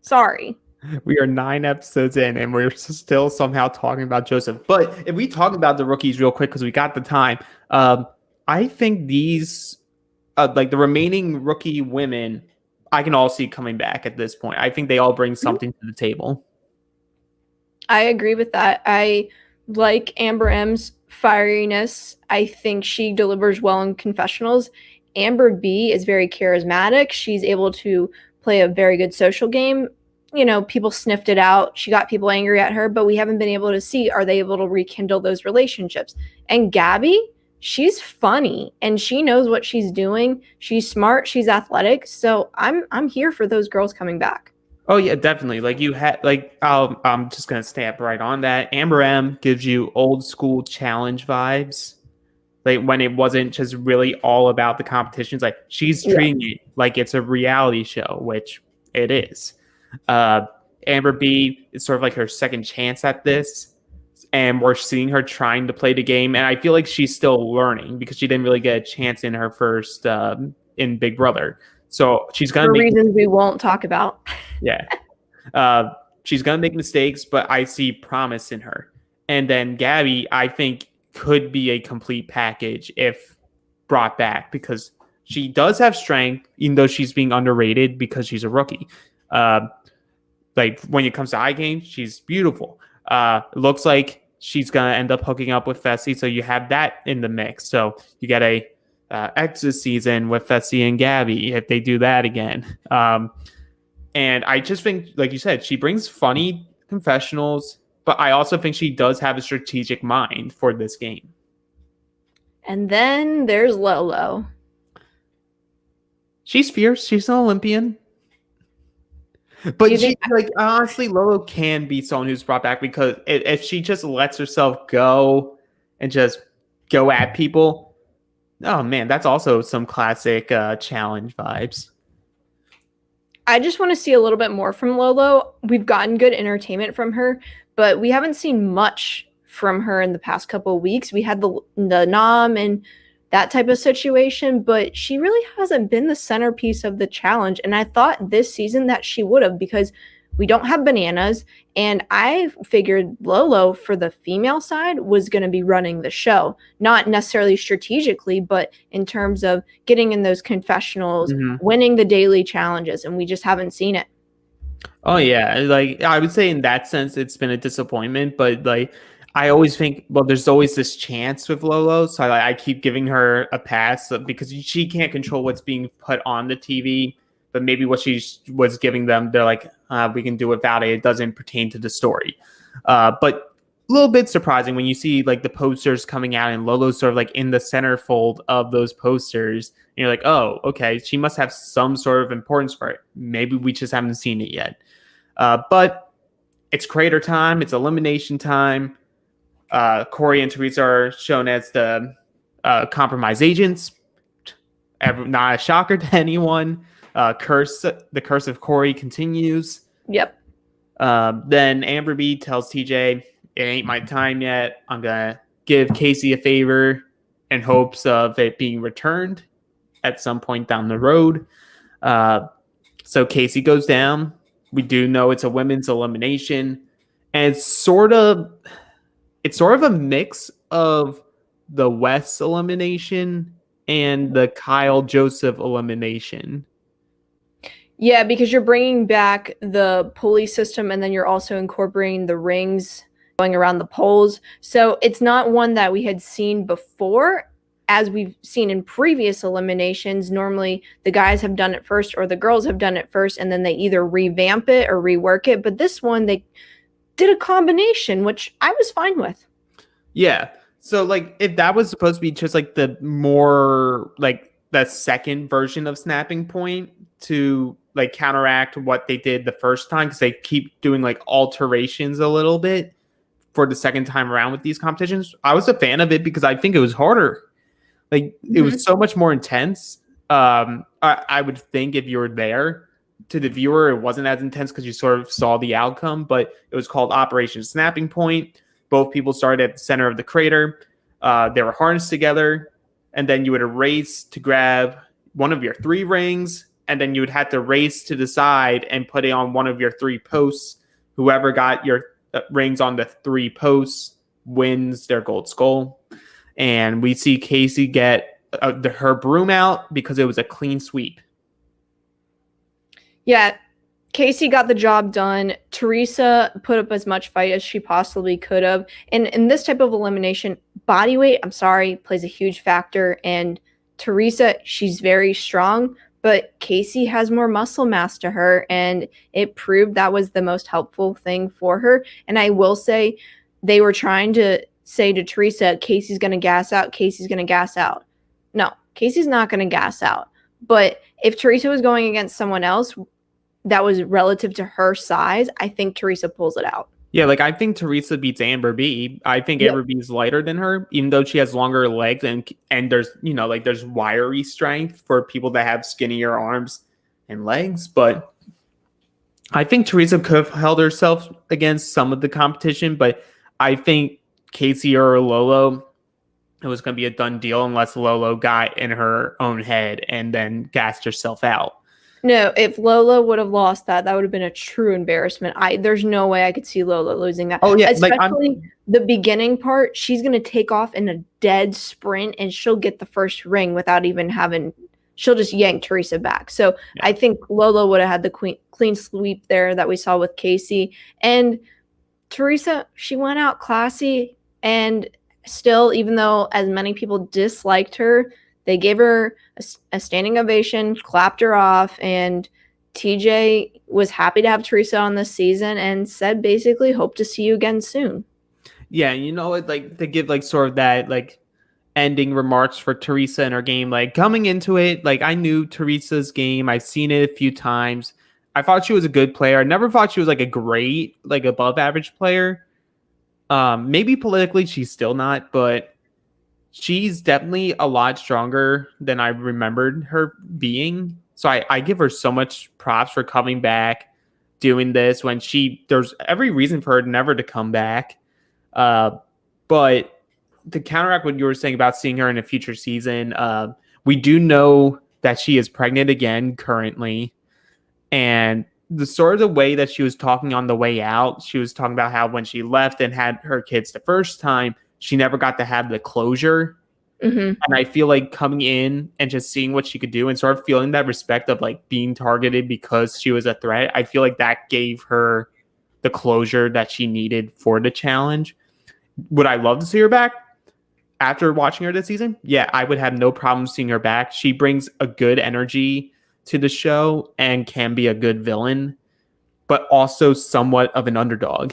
Sorry. We are 9 episodes in and we're still somehow talking about Joseph. But if we talk about the rookies real quick, because we got the time, I think these, like the remaining rookie women, I can all see coming back at this point. I think they all bring something to the table. I agree with that. I like Amber M's fieriness. I think she delivers well in confessionals. Amber B is very charismatic. She's able to play a very good social game. You know, people sniffed it out. She got people angry at her, but we haven't been able to see, are they able to rekindle those relationships? And Gabby, she's funny and she knows what she's doing. She's smart. She's athletic. So I'm here for those girls coming back. Oh yeah, definitely. Like you had, like I'm just gonna stamp right on that. Amber M gives you old school challenge vibes. like when it wasn't just really all about the competitions. Like she's treating it like it's a reality show, which it is. Amber B is sort of like her second chance at this, and we're seeing her trying to play the game. And I feel like she's still learning because she didn't really get a chance in her first in Big Brother. So she's gonna For make reasons we won't talk about. yeah. She's gonna make mistakes, but I see promise in her. And then Gabby, I think, could be a complete package if brought back because she does have strength, even though she's being underrated because she's a rookie. Like when it comes to eye game, she's beautiful. It looks like she's gonna end up hooking up with Fessy, so you have that in the mix. So you get a exit season with Fessy and Gabby if they do that again. And I just think, like you said, she brings funny confessionals, but I also think she does have a strategic mind for this game. And then there's Lolo. She's fierce. She's an Olympian. But she, like, honestly, Lolo can be someone who's brought back because if she just lets herself go and just go at people, oh man, that's also some classic challenge vibes. I just want to see a little bit more from Lolo. We've gotten good entertainment from her, but we haven't seen much from her in the past couple of weeks. We had the nom and that type of situation, but she really hasn't been the centerpiece of the challenge. And I thought this season that she would have because we don't have bananas. And I figured Lolo for the female side was going to be running the show, not necessarily strategically, but in terms of getting in those confessionals, winning the daily challenges. And we just haven't seen it. Oh, yeah. Like, I would say in that sense, it's been a disappointment, but like, I always think, well, there's always this chance with Lolo, so I keep giving her a pass because she can't control what's being put on the TV, but maybe what she was giving them, they're like, we can do without it. It doesn't pertain to the story. But a little bit surprising when you see like the posters coming out and Lolo's sort of like in the centerfold of those posters. And you're like, oh, okay, she must have some sort of importance for it. Maybe we just haven't seen it yet. But it's creator time. It's elimination time. Corey and Teresa are shown as the compromise agents. Not a shocker to anyone. The curse of Corey continues. Yep. Then Amber B tells TJ, it ain't my time yet. I'm going to give Casey a favor in hopes of it being returned at some point down the road. So Casey goes down. We do know it's a women's elimination. And it's sort of a mix of the Wes elimination and the Kyle Joseph elimination. Yeah, because you're bringing back the pulley system and then you're also incorporating the rings going around the poles. So it's not one that we had seen before. As we've seen in previous eliminations, normally the guys have done it first or the girls have done it first, and then they either revamp it or rework it. But this one, they did a combination, which I was fine with. Yeah. So like if that was supposed to be just like the more like the second version of Snapping Point to like counteract what they did the first time, because they keep doing like alterations a little bit for the second time around with these competitions, I was a fan of it because I think it was harder. Like it was so much more intense. I would think if you were there, to the viewer, it wasn't as intense because you sort of saw the outcome, but it was called Operation Snapping Point. Both people started at the center of the crater. They were harnessed together, and then you would race to grab one of your 3 rings, and then you would have to race to the side and put it on one of your 3 posts. Whoever got your rings on the 3 posts wins their gold skull. And we see Casey get her broom out because it was a clean sweep. Yeah, Casey got the job done. Teresa put up as much fight as she possibly could have. And in this type of elimination, body weight, I'm sorry, plays a huge factor. And Teresa, she's very strong, but Casey has more muscle mass to her, and it proved that was the most helpful thing for her. And I will say they were trying to say to Teresa, Casey's going to gas out, Casey's going to gas out. No, Casey's not going to gas out. But if Teresa was going against someone else that was relative to her size, I think Teresa pulls it out. Yeah, like I think Teresa beats Amber B. I think Yep. Amber B is lighter than her, even though she has longer legs and there's like there's wiry strength for people that have skinnier arms and legs. But I think Teresa could have held herself against some of the competition, but I think Casey or Lolo, it was going to be a done deal unless Lolo got in her own head and then gassed herself out. No, if Lola would have lost that, that would have been a true embarrassment. There's no way I could see Lola losing that. Oh yeah, like Especially the beginning part, she's gonna take off in a dead sprint and she'll get the first ring without even she'll just yank Teresa back. So yeah. I think Lola would have had the clean sweep there that we saw with Casey. And Teresa, she went out classy, and still, even though as many people disliked her, they gave her a standing ovation, clapped her off, and TJ was happy to have Teresa on this season and said basically, hope to see you again soon. Yeah, like they give like sort of that like ending remarks for Teresa in her game. Like coming into it, like I knew Teresa's game. I've seen it a few times. I thought she was a good player. I never thought she was like a great, like above average player. Maybe politically she's still not, but she's definitely a lot stronger than I remembered her being. So I give her so much props for coming back, doing this when there's every reason for her never to come back. But to counteract what you were saying about seeing her in a future season, we do know that she is pregnant again currently. And the sort of the way that she was talking on the way out, she was talking about how when she left and had her kids the first time, she never got to have the closure. Mm-hmm. And I feel like coming in and just seeing what she could do and sort of feeling that respect of like being targeted because she was a threat, I feel like that gave her the closure that she needed for the challenge. Would I love to see her back after watching her this season? Yeah, I would have no problem seeing her back. She brings a good energy to the show and can be a good villain, but also somewhat of an underdog.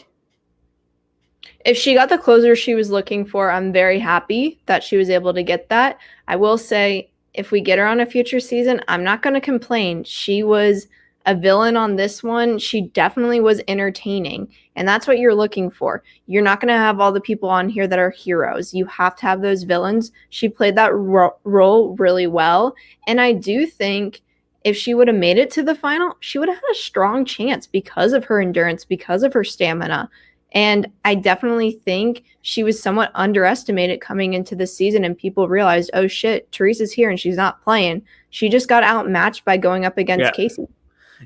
If she got the closer she was looking for, I'm very happy that she was able to get that. I will say, if we get her on a future season, I'm not going to complain. She was a villain on this one. She definitely was entertaining, and that's what you're looking for. You're not going to have all the people on here that are heroes. You have to have those villains. She played that role really well, and I do think if she would have made it to the final, she would have had a strong chance because of her endurance, because of her stamina. And I definitely think she was somewhat underestimated coming into the season, and people realized, oh shit, Teresa's here and she's not playing. She just got outmatched by going up against Casey.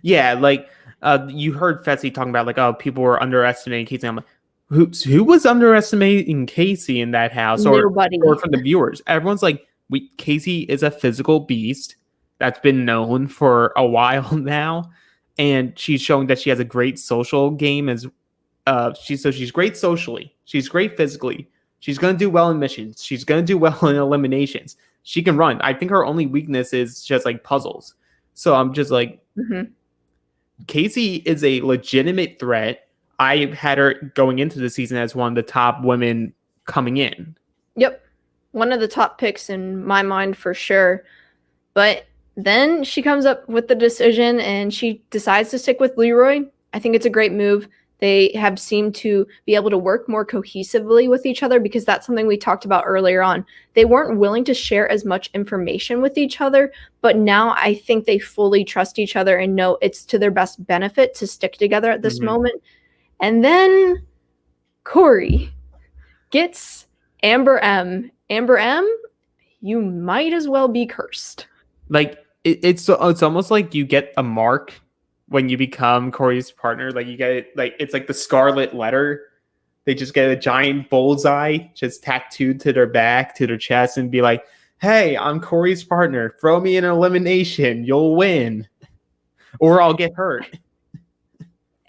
Yeah, like you heard Fetsy talking about like, oh, people were underestimating Casey. I'm like, who was underestimating Casey in that house? Nobody. Or from the viewers. Everyone's like, Casey is a physical beast that's been known for a while now, and she's showing that she has a great social game as she's great socially, she's great physically, she's gonna do well in missions, she's gonna do well in eliminations, she can run. I think her only weakness is just like puzzles. So I'm just like, Casey is a legitimate threat. I had her going into the season as one of the top women coming in. Yep, one of the top picks in my mind for sure. But then she comes up with the decision and she decides to stick with Leroy. I think it's a great move. They have seemed to be able to work more cohesively with each other, because that's something we talked about earlier on. They weren't willing to share as much information with each other, but now I think they fully trust each other and know it's to their best benefit to stick together at this moment. And then Corey gets Amber M. Amber M, you might as well be cursed. Like it's almost like you get a mark when you become Corey's partner. Like you get like, it's like the scarlet letter. They just get a giant bullseye just tattooed to their back, to their chest, and be like, hey, I'm Corey's partner. Throw me in an elimination. You'll win. Or I'll get hurt.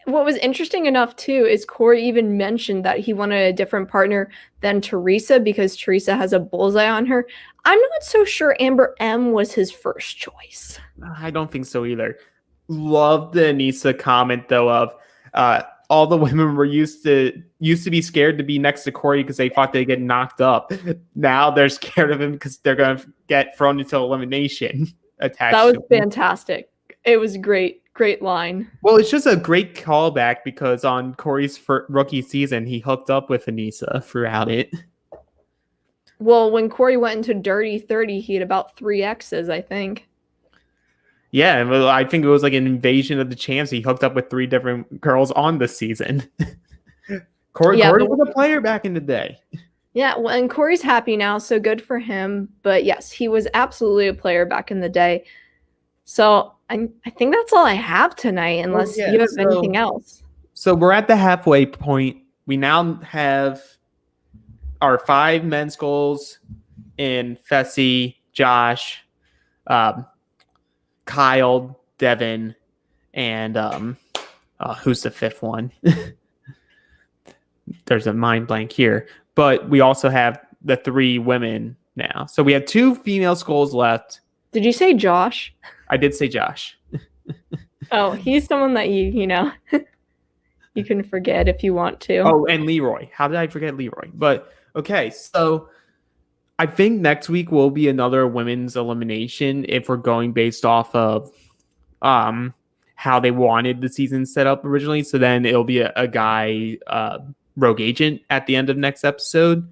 What was interesting enough, too, is Corey even mentioned that he wanted a different partner than Teresa because Teresa has a bullseye on her. I'm not so sure Amber M was his first choice. I don't think so either. Love the Anissa comment, though, of all the women were used to be scared to be next to Corey because they thought they'd get knocked up. Now they're scared of him because they're going to get thrown into elimination. That was fantastic. It was great. Great line. Well, it's just a great callback because on Corey's rookie season, he hooked up with Anissa throughout it. Well, when Corey went into Dirty 30, he had about 3 exes, I think. Yeah, well, I think it was like an invasion of the champs. He hooked up with 3 different girls on the season. Corey was a player back in the day. Yeah, well, and Corey's happy now, so good for him. But yes, he was absolutely a player back in the day. So I think that's all I have tonight, unless you have anything else. So we're at the halfway point. We now have our 5 men's goals in Fessy, Josh, Kyle, Devin, and who's the 5th one? There's a mind blank here. But we also have the 3 women now. So we have 2 female skulls left. Did you say Josh? I did say Josh. Oh, he's someone that you know, you can forget if you want to. Oh, and Leroy. How did I forget Leroy? But okay, so I think next week will be another women's elimination if we're going based off of how they wanted the season set up originally. So then it'll be a guy rogue agent at the end of next episode.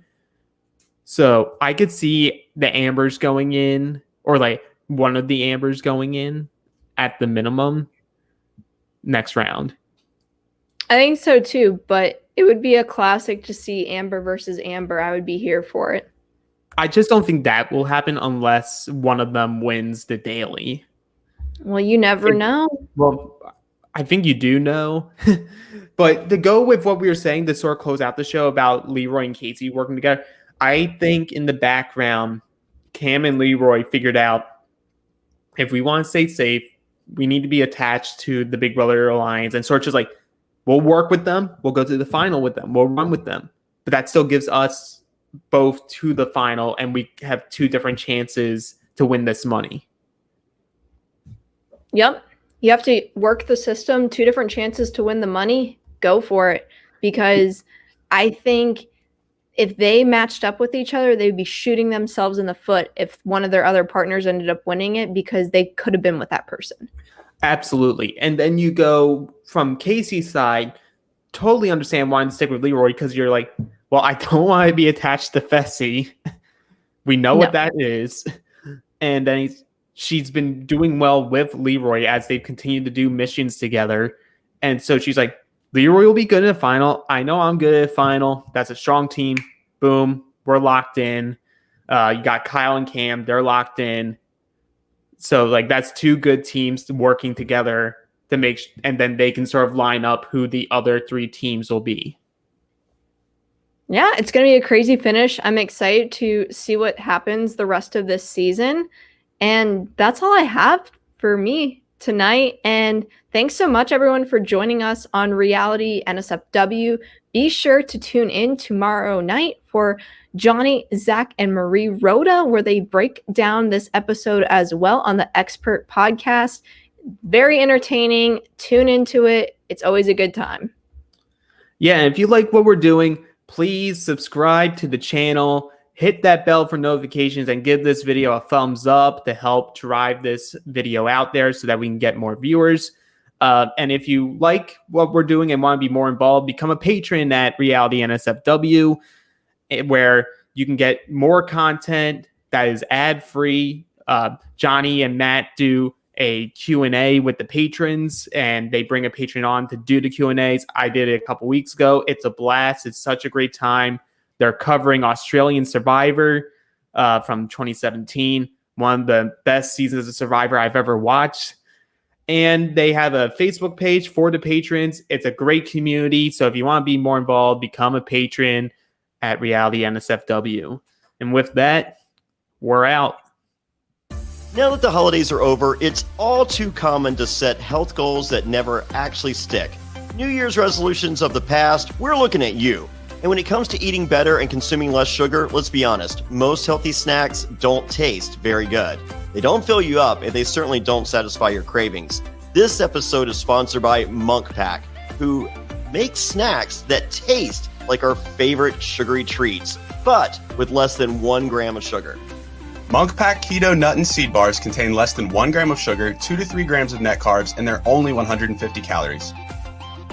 So I could see the Ambers going in, or like one of the Ambers going in at the minimum next round. I think so too, but it would be a classic to see Amber versus Amber. I would be here for it. I just don't think that will happen unless one of them wins the daily. Well, you never know. Well, I think you do know. But to go with what we were saying to sort of close out the show about Leroy and Casey working together, I think in the background, Cam and Leroy figured out if we want to stay safe, we need to be attached to the Big Brother Alliance and sort of just like, we'll work with them. We'll go to the final with them. We'll run with them. But that still gives us both to the final, and we have 2 different chances to win this money. Yep. You have to work the system, 2 different chances to win the money. Go for it. Because I think if they matched up with each other, they'd be shooting themselves in the foot if one of their other partners ended up winning it, because they could have been with that person. Absolutely. And then you go from Casey's side, totally understand wanting to stick with Leroy because you're like, well, I don't want to be attached to Fessy. We know what that is. And then she's been doing well with Leroy as they've continued to do missions together. And so she's like, Leroy will be good in the final. I know I'm good at the final. That's a strong team. Boom. We're locked in. You got Kyle and Cam. They're locked in. So like that's 2 good teams working together to make, and then they can sort of line up who the other 3 teams will be. Yeah, it's going to be a crazy finish. I'm excited to see what happens the rest of this season. And that's all I have for me tonight. And thanks so much, everyone, for joining us on Reality NSFW. Be sure to tune in tomorrow night for Jonny, Zack, and Marie Roda, where they break down this episode as well on the Expert Podcast. Very entertaining. Tune into it. It's always a good time. Yeah, and if you like what we're doing, please subscribe to the channel. Hit that bell for notifications and give this video a thumbs up to help drive this video out there so that we can get more viewers. And if you like what we're doing and want to be more involved, become a patron at Reality NSFW, where you can get more content that is ad-free. Jonny and Matt do a Q&A with the patrons, and they bring a patron on to do the Q&As. I did it a couple weeks ago. It's a blast. It's such a great time. They're covering Australian Survivor from 2017, one of the best seasons of Survivor I've ever watched. And they have a Facebook page for the patrons. It's a great community. So if you want to be more involved, become a patron at Reality NSFW. And with that, we're out. Now that the holidays are over, it's all too common to set health goals that never actually stick. New Year's resolutions of the past, we're looking at you. And when it comes to eating better and consuming less sugar, let's be honest, most healthy snacks don't taste very good. They don't fill you up, and they certainly don't satisfy your cravings. This episode is sponsored by Monk Pack, who makes snacks that taste like our favorite sugary treats, but with less than 1 gram of sugar. Monk Pack Keto Nut and Seed Bars contain less than 1 gram of sugar, 2 to 3 grams of net carbs, and they're only 150 calories.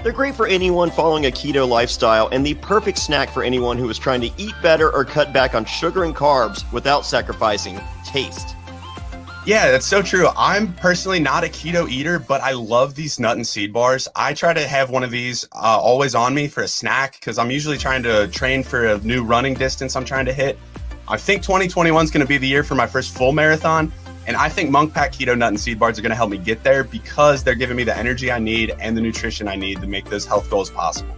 They're great for anyone following a keto lifestyle and the perfect snack for anyone who is trying to eat better or cut back on sugar and carbs without sacrificing taste. Yeah, that's so true. I'm personally not a keto eater, but I love these nut and seed bars. I try to have one of these always on me for a snack because I'm usually trying to train for a new running distance I'm trying to hit. I think 2021 is going to be the year for my first full marathon, and I think Monk Pack Keto Nut and Seed Bars are going to help me get there because they're giving me the energy I need and the nutrition I need to make those health goals possible.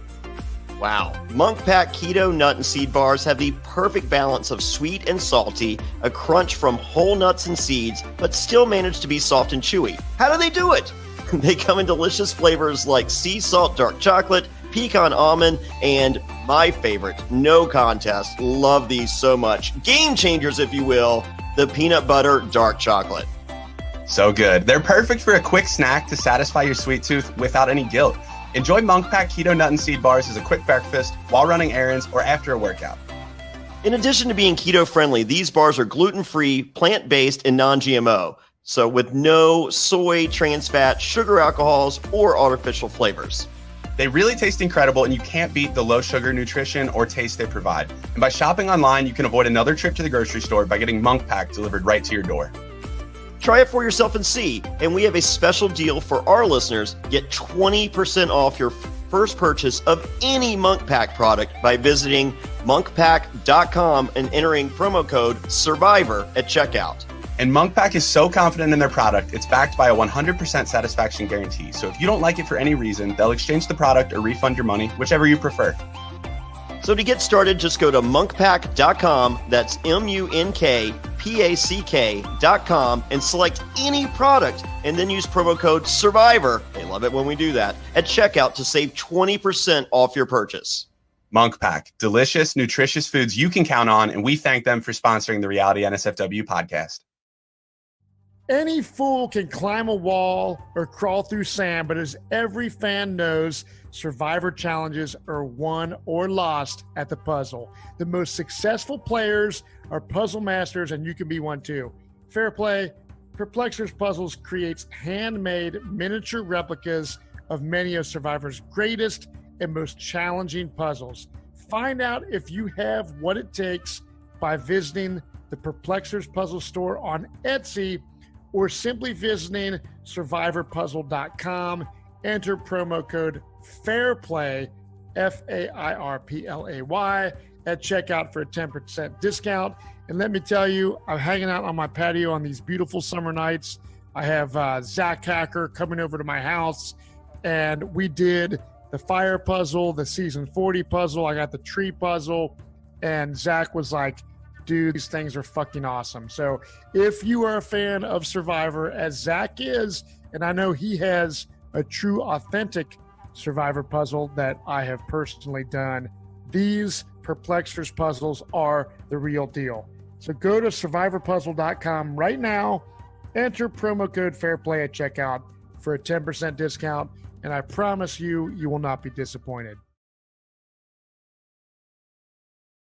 Wow. Monk Pack Keto Nut and Seed Bars have the perfect balance of sweet and salty, a crunch from whole nuts and seeds, but still manage to be soft and chewy. How do they do it? They come in delicious flavors like sea salt dark chocolate, pecan almond, and my favorite, no contest, love these so much, game changers if you will, the peanut butter dark chocolate. So good. They're perfect for a quick snack to satisfy your sweet tooth without any guilt. Enjoy Monk Pack Keto Nut and Seed Bars as a quick breakfast, while running errands, or after a workout. In addition to being keto friendly, these bars are gluten-free, plant-based, and non-GMO. So with no soy, trans fat, sugar alcohols, or artificial flavors. They really taste incredible, and you can't beat the low sugar nutrition or taste they provide. And by shopping online, you can avoid another trip to the grocery store by getting Monk Pack delivered right to your door. Try it for yourself and see. And we have a special deal for our listeners. Get 20% off your first purchase of any Monk Pack product by visiting monkpack.com and entering promo code SURVIVOR at checkout. And Monk Pack is so confident in their product, it's backed by a 100% satisfaction guarantee. So if you don't like it for any reason, they'll exchange the product or refund your money, whichever you prefer. So to get started, just go to monkpack.com, that's MUNKPACK.com, and select any product, and then use promo code SURVIVOR, they love it when we do that, at checkout to save 20% off your purchase. Monk Pack, delicious, nutritious foods you can count on, and we thank them for sponsoring the Reality NSFW podcast. Any fool can climb a wall or crawl through sand, but as every fan knows, Survivor challenges are won or lost at the puzzle. The most successful players are puzzle masters, and you can be one too. Fairplay, Perplexers Puzzles creates handmade miniature replicas of many of Survivor's greatest and most challenging puzzles. Find out if you have what it takes by visiting the Perplexers Puzzle store on Etsy or simply visiting survivorpuzzle.com. Enter promo code FAIRPLAY, FAIRPLAY, at checkout for a 10% discount. And let me tell you, I'm hanging out on my patio on these beautiful summer nights. I have Zack Hacker coming over to my house, and we did the fire puzzle, the season 40 puzzle. I got the tree puzzle, and Zack was like, dude, these things are fucking awesome. So if you are a fan of Survivor, as Zack is, and I know he has a true, authentic Survivor puzzle that I have personally done, these Perplexers puzzles are the real deal. So go to survivorpuzzle.com right now, enter promo code FAIRPLAY at checkout for a 10% discount, and I promise you, you will not be disappointed.